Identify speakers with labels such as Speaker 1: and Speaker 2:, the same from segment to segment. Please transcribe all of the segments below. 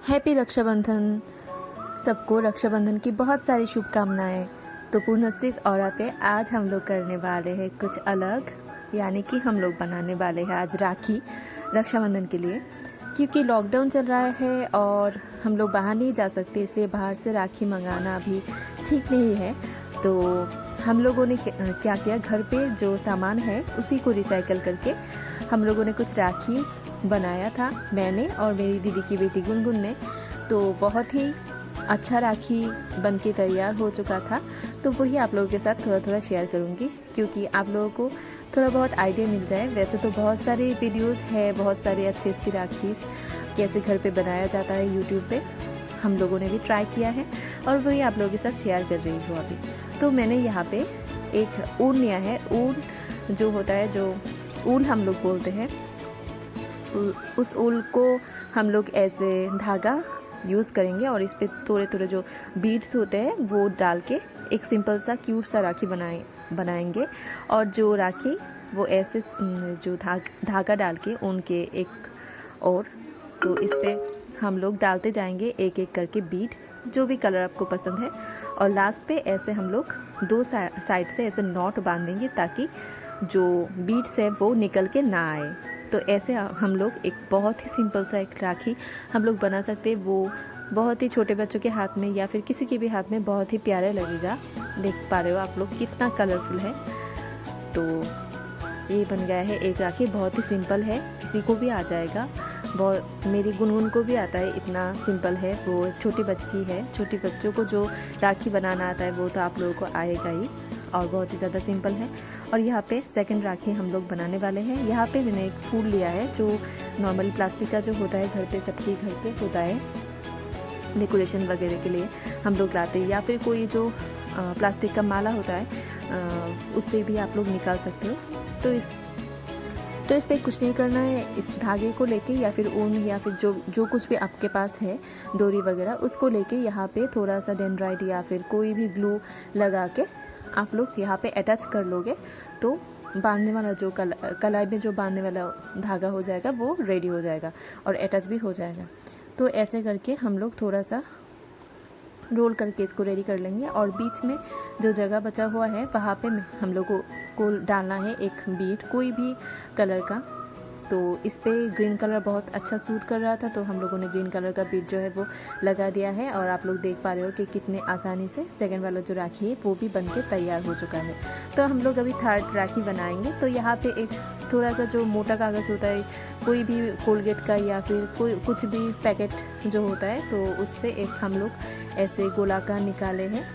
Speaker 1: Happy Rakshabandhan. सबको रक्षाबंधन की बहुत सारी शुभकामनाएं। तो पूर्णश्री औरा पे आज हम लोग करने वाले हैं कुछ अलग, यानी कि हम लोग बनाने वाले हैं आज राखी रक्षाबंधन के लिए। क्योंकि लॉकडाउन चल रहा है और हम लोग बाहर नहीं जा सकते, इसलिए बाहर से राखी मंगाना अभी ठीक नहीं है। तो हम लोगों ने क्या किया, घर पे जो सामान है उसी को रिसाइकल करके हम लोगों ने कुछ राखी बनाया था, मैंने और मेरी दीदी की बेटी गुनगुन ने। तो बहुत ही अच्छा राखी बन के तैयार हो चुका था, तो वही आप लोगों के साथ थोड़ा थोड़ा शेयर करूँगी, क्योंकि आप लोगों को थोड़ा बहुत आइडिया मिल जाए। वैसे तो बहुत सारे वीडियोस है, बहुत सारी अच्छी अच्छी राखी कैसे घर पे बनाया जाता है यूट्यूब पे, हम लोगों ने भी ट्राई किया है और वही आप लोगों के साथ शेयर कर रही हूँ अभी। तो मैंने यहाँ पे एक ऊन लिया है। ऊन जो होता है, जो ऊल हम लोग बोलते हैं, उस ऊल को हम लोग ऐसे धागा यूज़ करेंगे और इस पे थोड़े थोड़े जो बीड्स होते हैं वो डाल के एक सिंपल सा क्यूट सा राखी बनाएंगे। और जो राखी वो ऐसे जो धागा डाल के ऊन के एक और, तो इस पे हम लोग डालते जाएंगे एक एक करके बीड, जो भी कलर आपको पसंद है। और लास्ट पे ऐसे हम लोग दो साइड से ऐसे नॉट बांधेंगे ताकि जो बीड्स है वो निकल के ना आए। तो ऐसे हम लोग एक बहुत ही सिंपल सा एक राखी हम लोग बना सकते हैं। वो बहुत ही छोटे बच्चों के हाथ में या फिर किसी के भी हाथ में बहुत ही प्यारा लगेगा। देख पा रहे हो आप लोग कितना कलरफुल है। तो ये बन गया है एक राखी, बहुत ही सिंपल है, किसी को भी आ जाएगा। बहुत, मेरी गुनगुन को भी आता है, इतना सिंपल है। वो छोटी बच्ची है, छोटे बच्चों को जो राखी बनाना आता है वो तो आप लोगों को आएगा ही, और बहुत ही ज़्यादा सिंपल है। और यहाँ पे सेकंड राखी हम लोग बनाने वाले हैं। यहाँ पे मैंने एक फूल लिया है, जो नॉर्मली प्लास्टिक का जो होता है, घर पे सबके घर पे होता है, डेकोरेशन वगैरह के लिए हम लोग लाते हैं, या फिर कोई जो प्लास्टिक का माला होता है उससे भी आप लोग निकाल सकते हो। तो इस पर कुछ नहीं करना है। इस धागे को लेके या फिर ऊन या फिर जो कुछ भी आपके पास है, डोरी वगैरह, उसको लेके यहाँ पे थोड़ा सा डेंड्राइट या फिर कोई भी ग्लू लगा के आप लोग यहाँ पे अटैच कर लोगे, तो बांधने वाला जो कलाई में जो बांधने वाला धागा हो जाएगा वो रेडी हो जाएगा और अटैच भी हो जाएगा। तो ऐसे करके हम लोग थोड़ा सा रोल करके इसको रेडी कर लेंगे। और बीच में जो जगह बचा हुआ है वहाँ पे हम लोग को डालना है एक बीड, कोई भी कलर का। तो इस पे ग्रीन कलर बहुत अच्छा सूट कर रहा था, तो हम लोगों ने ग्रीन कलर का बीड जो है वो लगा दिया है। और आप लोग देख पा रहे हो कि कितने आसानी से सेकंड वाला जो राखी है वो भी बन के तैयार हो चुका है। तो हम लोग अभी थर्ड राखी बनाएंगे। तो यहाँ पे एक थोड़ा सा जो मोटा कागज़ होता है, कोई भी कोलगेट का या फिर कोई कुछ भी पैकेट जो होता है, तो उससे एक हम लोग ऐसे गोलाकार निकाले हैं।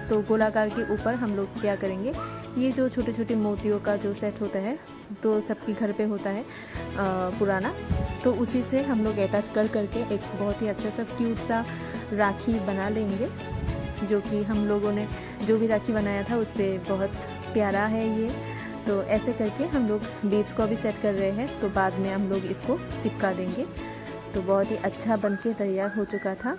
Speaker 1: तो गोलाकार के ऊपर हम लोग क्या करेंगे, ये जो छोटे छोटे मोतियों का जो सेट होता है, तो सबके घर पे होता है पुराना, तो उसी से हम लोग अटैच करके एक बहुत ही अच्छा सा क्यूट सा राखी बना लेंगे। जो कि हम लोगों ने जो भी राखी बनाया था उस पर बहुत प्यारा है ये। तो ऐसे करके हम लोग बीड्स को भी सेट कर रहे हैं, तो बाद में हम लोग इसको चिपका देंगे। तो बहुत ही अच्छा बन के तैयार हो चुका था।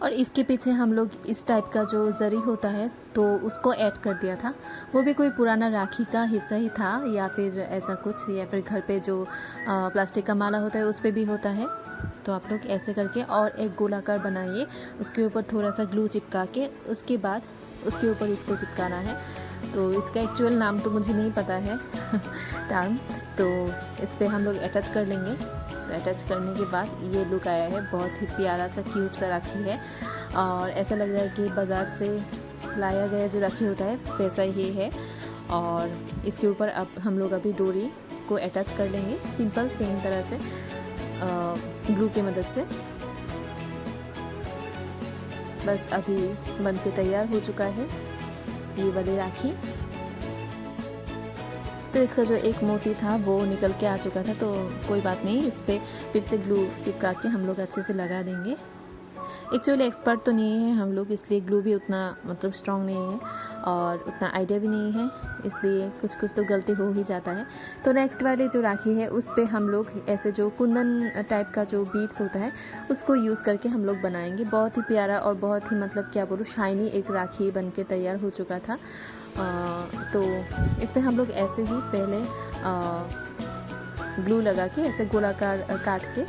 Speaker 1: और इसके पीछे हम लोग इस टाइप का जो जरी होता है तो उसको ऐड कर दिया था। वो भी कोई पुराना राखी का हिस्सा ही था, या फिर ऐसा कुछ, या फिर घर पे जो प्लास्टिक का माला होता है उस पर भी होता है। तो आप लोग ऐसे करके और एक गोलाकार बनाइए, उसके ऊपर थोड़ा सा ग्लू चिपका के उसके बाद उसके ऊपर इसको चिपकाना है। तो इसका एक्चुअल नाम तो मुझे नहीं पता है टर्म। तो इस पर हम लोग अटैच कर लेंगे। तो अटैच करने के बाद ये लुक आया है, बहुत ही प्यारा सा क्यूट सा राखी है। और ऐसा लग रहा है कि बाज़ार से लाया गया जो राखी होता है वैसा ही है। और इसके ऊपर अब हम लोग अभी डोरी को अटैच कर लेंगे, सिंपल सेम तरह से ग्लू की मदद से। बस अभी बन के तैयार हो चुका है ये वाली राखी। तो इसका जो एक मोती था वो निकल के आ चुका था, तो कोई बात नहीं, इस पर फिर से ग्लू चिपका के हम लोग अच्छे से लगा देंगे। एक्चुअली एक्सपर्ट तो नहीं है हम लोग, इसलिए ग्लू भी उतना मतलब स्ट्रॉन्ग नहीं है और उतना आइडिया भी नहीं है, इसलिए कुछ कुछ तो गलती हो ही जाता है। तो नेक्स्ट वाली जो राखी है उस पे हम लोग ऐसे जो कुंदन टाइप का जो बीड्स होता है उसको यूज़ करके हम लोग बनाएंगे। बहुत ही प्यारा और बहुत ही मतलब क्या बोलूँ, शाइनी एक राखी बन के तैयार हो चुका था। तो इस पर हम लोग ऐसे ही पहले ग्लू लगा के ऐसे गोलाकार काट के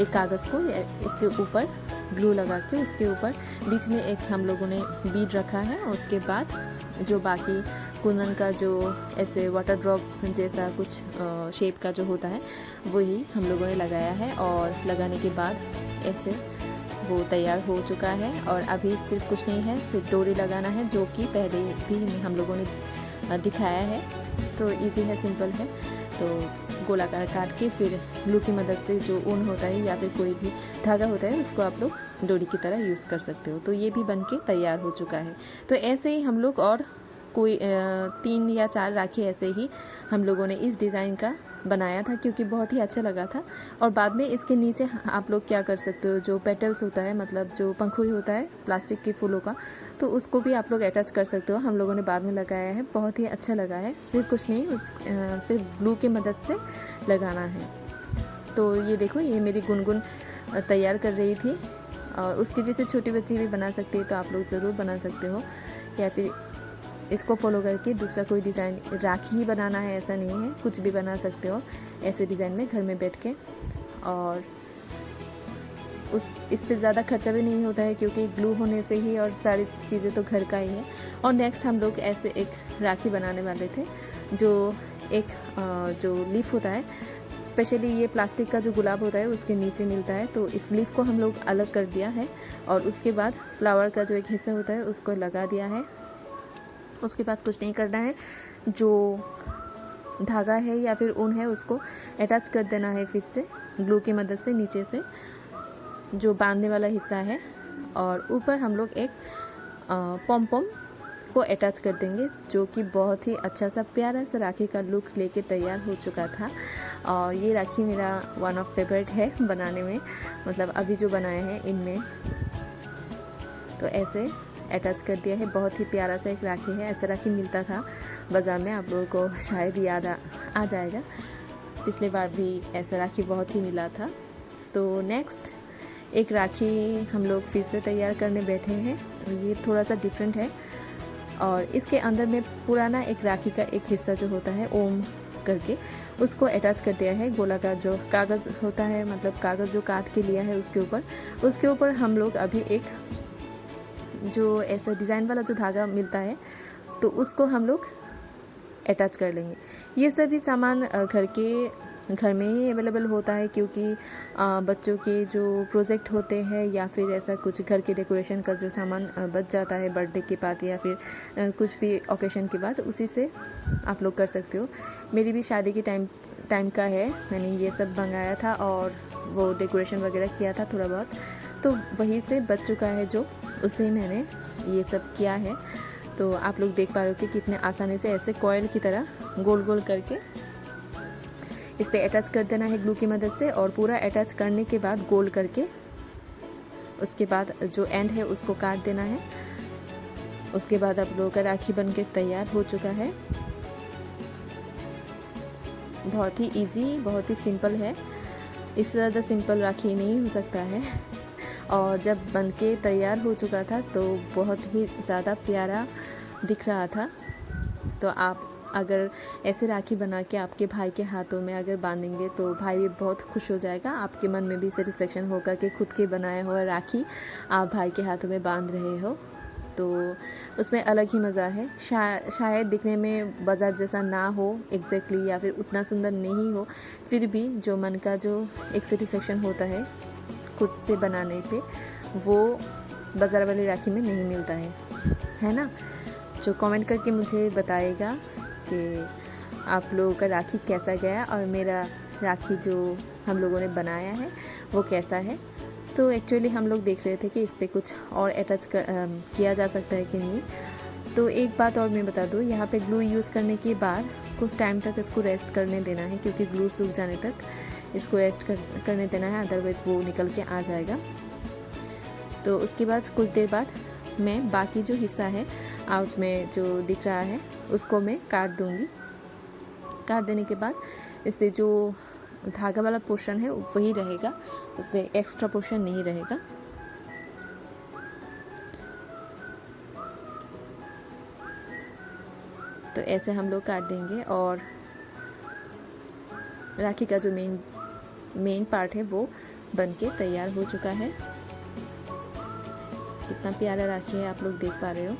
Speaker 1: एक कागज़ को इसके ऊपर ग्लू लगा के उसके ऊपर बीच में एक हम लोगों ने बीड रखा है। उसके बाद जो बाकी कुंदन का जो ऐसे वाटर ड्रॉप जैसा कुछ शेप का जो होता है वही हम लोगों ने लगाया है, और लगाने के बाद ऐसे वो तैयार हो चुका है। और अभी सिर्फ कुछ नहीं है, सिर्फ डोरी लगाना है, जो कि पहले भी हम लोगों ने दिखाया है। तो इजी है, सिंपल है। तो गोलाकार काट के फिर ग्लू की मदद से जो ऊन होता है या फिर कोई भी धागा होता है उसको आप लोग डोरी की तरह यूज़ कर सकते हो। तो ये भी बन के तैयार हो चुका है। तो ऐसे ही हम लोग और कोई 3 या 4 राखी ऐसे ही हम लोगों ने इस डिज़ाइन का बनाया था, क्योंकि बहुत ही अच्छा लगा था। और बाद में इसके नीचे आप लोग क्या कर सकते हो, जो पेटल्स होता है, मतलब जो पंखुड़ी होता है प्लास्टिक के फूलों का, तो उसको भी आप लोग अटैच कर सकते हो। हम लोगों ने बाद में लगाया है, बहुत ही अच्छा लगा है। सिर्फ कुछ नहीं, सिर्फ ग्लू की मदद से लगाना है। तो ये देखो, ये मेरी गुनगुन तैयार कर रही थी, और उसकी जैसे छोटी बच्ची भी बना सकती है, तो आप लोग ज़रूर बना सकते हो। या फिर इसको फॉलो करके दूसरा कोई डिज़ाइन, राखी ही बनाना है ऐसा नहीं है, कुछ भी बना सकते हो ऐसे डिज़ाइन में घर में बैठ के। और इस पे ज़्यादा खर्चा भी नहीं होता है, क्योंकि ग्लू होने से ही और सारी चीज़ें तो घर का ही है। और नेक्स्ट हम लोग ऐसे एक राखी बनाने वाले थे, जो एक जो लीफ होता है, स्पेशली ये प्लास्टिक का जो गुलाब होता है उसके नीचे मिलता है, तो इस लीफ को हम लोग अलग कर दिया है। और उसके बाद फ्लावर का जो एक हिस्सा होता है उसको लगा दिया है। उसके बाद कुछ नहीं करना है, जो धागा है या फिर ऊन है उसको अटैच कर देना है फिर से ग्लू की मदद से नीचे से, जो बांधने वाला हिस्सा है। और ऊपर हम लोग एक पॉम पॉम को अटैच कर देंगे, जो कि बहुत ही अच्छा सा प्यारा सा राखी का लुक लेके तैयार हो चुका था। और ये राखी मेरा वन ऑफ फेवरेट है बनाने में, मतलब अभी जो बनाए हैं इनमें। तो ऐसे अटैच कर दिया है, बहुत ही प्यारा सा एक राखी है। ऐसा राखी मिलता था बाज़ार में, आप लोगों को शायद याद आ जाएगा, पिछले बार भी ऐसा राखी बहुत ही मिला था। तो नेक्स्ट एक राखी हम लोग फिर से तैयार करने बैठे हैं, तो ये थोड़ा सा डिफरेंट है। और इसके अंदर में पुराना एक राखी का एक हिस्सा जो होता है ओम करके, उसको अटैच कर दिया है। गोलाकार जो कागज़ होता है, मतलब कागज़ जो काट के लिया है उसके ऊपर हम लोग अभी एक जो ऐसा डिज़ाइन वाला जो धागा मिलता है तो उसको हम लोग अटैच कर लेंगे। ये सभी सामान घर में ही अवेलेबल होता है, क्योंकि बच्चों के जो प्रोजेक्ट होते हैं या फिर ऐसा कुछ घर के डेकोरेशन का जो सामान बच जाता है बर्थडे के बाद या फिर कुछ भी ओकेशन के बाद, उसी से आप लोग कर सकते हो। मेरी भी शादी के टाइम का है, मैंने ये सब मंगाया था और वो डेकोरेशन वगैरह किया था थोड़ा बहुत, तो वहीं से बच चुका है जो, उससे ही मैंने ये सब किया है। तो आप लोग देख पा रहे हो कि कितने आसानी से ऐसे कॉयल की तरह गोल गोल करके इस पे अटैच कर देना है ग्लू की मदद से। और पूरा अटैच करने के बाद गोल करके उसके बाद जो एंड है उसको काट देना है। उसके बाद आप लोगों का राखी बन के तैयार हो चुका है। बहुत ही इजी, बहुत ही सिंपल है, इससे ज़्यादा सिंपल राखी नहीं हो सकता है। और जब बन के तैयार हो चुका था तो बहुत ही ज़्यादा प्यारा दिख रहा था। तो आप अगर ऐसे राखी बना के आपके भाई के हाथों में अगर बांधेंगे तो भाई भी बहुत खुश हो जाएगा, आपके मन में भी सेटिस्फेक्शन होगा कि खुद के बनाया हुआ राखी आप भाई के हाथों में बांध रहे हो, तो उसमें अलग ही मज़ा है। शायद दिखने में बाजार जैसा ना हो एग्जैक्टली या फिर उतना सुंदर नहीं हो, फिर भी जो मन का जो एक सेटिस्फेक्शन होता है खुद से बनाने पे, वो बाज़ार वाली राखी में नहीं मिलता है ना। जो कमेंट करके मुझे बताएगा कि आप लोगों का राखी कैसा गया और मेरा राखी जो हम लोगों ने बनाया है वो कैसा है। तो एक्चुअली हम लोग देख रहे थे कि इस पर कुछ और अटैच किया जा सकता है कि नहीं। तो एक बात और मैं बता दूँ, यहाँ पे ग्लू यूज़ करने के बाद कुछ टाइम तक इसको रेस्ट करने देना है, क्योंकि ग्लू सूख जाने तक इसको रेस्ट करने देना है, अदरवाइज़ वो निकल के आ जाएगा। तो उसके बाद कुछ देर बाद मैं बाकी जो हिस्सा है आउट में जो दिख रहा है उसको मैं काट दूँगी। काट देने के बाद इस पर जो धागा वाला पोर्शन है वही रहेगा, उसमें एक्स्ट्रा पोर्शन नहीं रहेगा। तो ऐसे हम लोग काट देंगे और राखी का जो मेन पार्ट है वो बनके तैयार हो चुका है। कितना प्यारा राखी है, आप लोग देख पा रहे हो।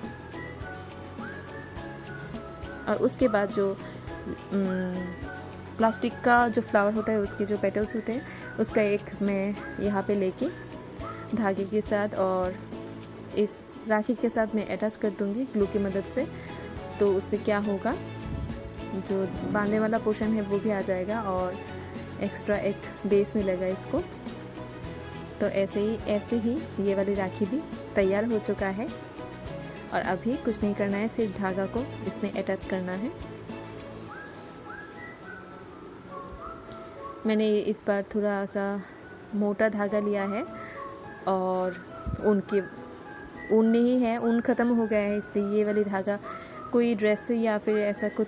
Speaker 1: और उसके बाद जो प्लास्टिक का जो फ्लावर होता है, उसके जो पेटल्स होते हैं, उसका एक मैं यहाँ पे लेके धागे के साथ और इस राखी के साथ मैं अटैच कर दूँगी ग्लू की मदद से। तो उससे क्या होगा, जो बांधने वाला पोर्शन है वो भी आ जाएगा और एक्स्ट्रा एक बेस मिलेगा इसको। तो ऐसे ही ये वाली राखी भी तैयार हो चुका है। और अभी कुछ नहीं करना है, सिर्फ धागा को इसमें अटैच करना है। मैंने इस बार थोड़ा सा मोटा धागा लिया है और ऊन नहीं है, ऊन ख़त्म हो गया है, इसलिए ये वाली धागा कोई ड्रेस से या फिर ऐसा कुछ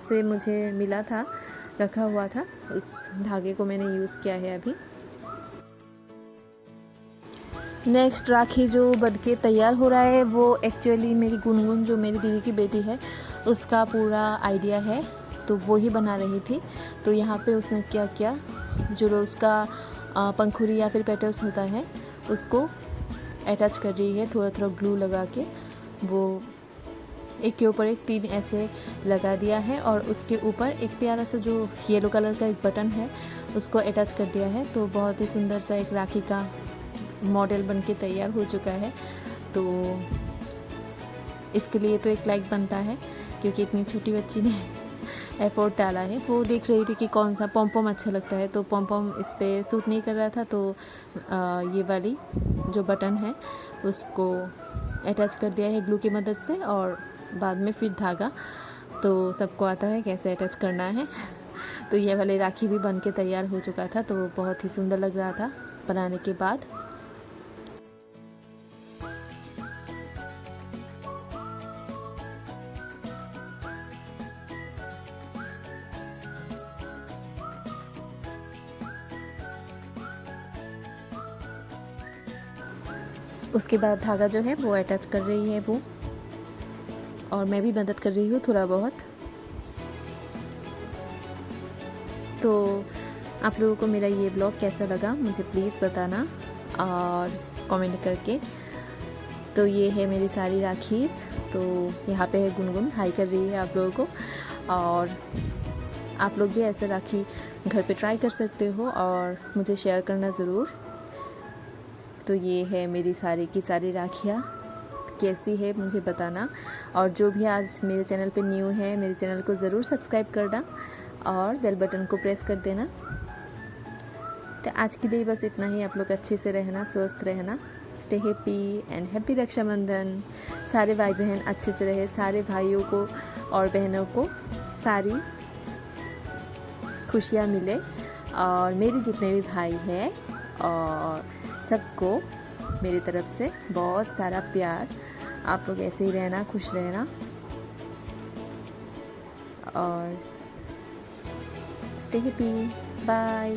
Speaker 1: से मुझे मिला था, रखा हुआ था, उस धागे को मैंने यूज़ किया है अभी। नेक्स्ट राखी जो बनके तैयार हो रहा है वो एक्चुअली मेरी गुनगुन, जो मेरी दीदी की बेटी है, उसका पूरा आइडिया है, तो वो ही बना रही थी। तो यहाँ पे उसने क्या किया, जो रोज़ का पंखुड़ी या फिर पेटल्स होता है उसको अटैच कर रही है, थोड़ा थोड़ा ग्लू लगा के। वो एक के ऊपर एक 3 ऐसे लगा दिया है और उसके ऊपर एक प्यारा सा जो येलो कलर का एक बटन है उसको अटैच कर दिया है। तो बहुत ही सुंदर सा एक राखी का मॉडल बनके तैयार हो चुका है। तो इसके लिए तो एक लाइक बनता है, क्योंकि इतनी छोटी बच्ची ने एफर्ट डाला है। वो देख रही थी कि कौन सा पॉम अच्छा लगता है, तो पॉम इस पर सूट नहीं कर रहा था, तो ये वाली जो बटन है उसको अटैच कर दिया है ग्लू की मदद से। और बाद में फिर धागा, तो सबको आता है कैसे अटैच करना है। तो ये वाली राखी भी बन के तैयार हो चुका था, तो बहुत ही सुंदर लग रहा था बनाने के बाद। उसके बाद धागा जो है वो अटैच कर रही है वो, और मैं भी मदद कर रही हूँ थोड़ा बहुत। तो आप लोगों को मेरा ये ब्लॉग कैसा लगा मुझे प्लीज़ बताना और कमेंट करके। तो ये है मेरी सारी राखीज़। तो यहाँ पे है गुनगुन, हाई कर रही है आप लोगों को। और आप लोग भी ऐसे राखी घर पे ट्राई कर सकते हो और मुझे शेयर करना ज़रूर। तो ये है मेरी सारी की सारी राखियाँ, कैसी है मुझे बताना। और जो भी आज मेरे चैनल पे न्यू है, मेरे चैनल को ज़रूर सब्सक्राइब करना और बेल बटन को प्रेस कर देना। तो आज के लिए बस इतना ही। आप लोग अच्छे से रहना, स्वस्थ रहना। Stay happy and happy Rakshabandhan. सारे भाई बहन अच्छे से रहे, सारे भाइयों को और बहनों को सारी खुशियाँ मिले। और मेरे जितने भी भाई हैं और सबको मेरी तरफ से बहुत सारा प्यार। आप लोग ऐसे ही रहना, खुश रहना और स्टे हैप्पी। बाय।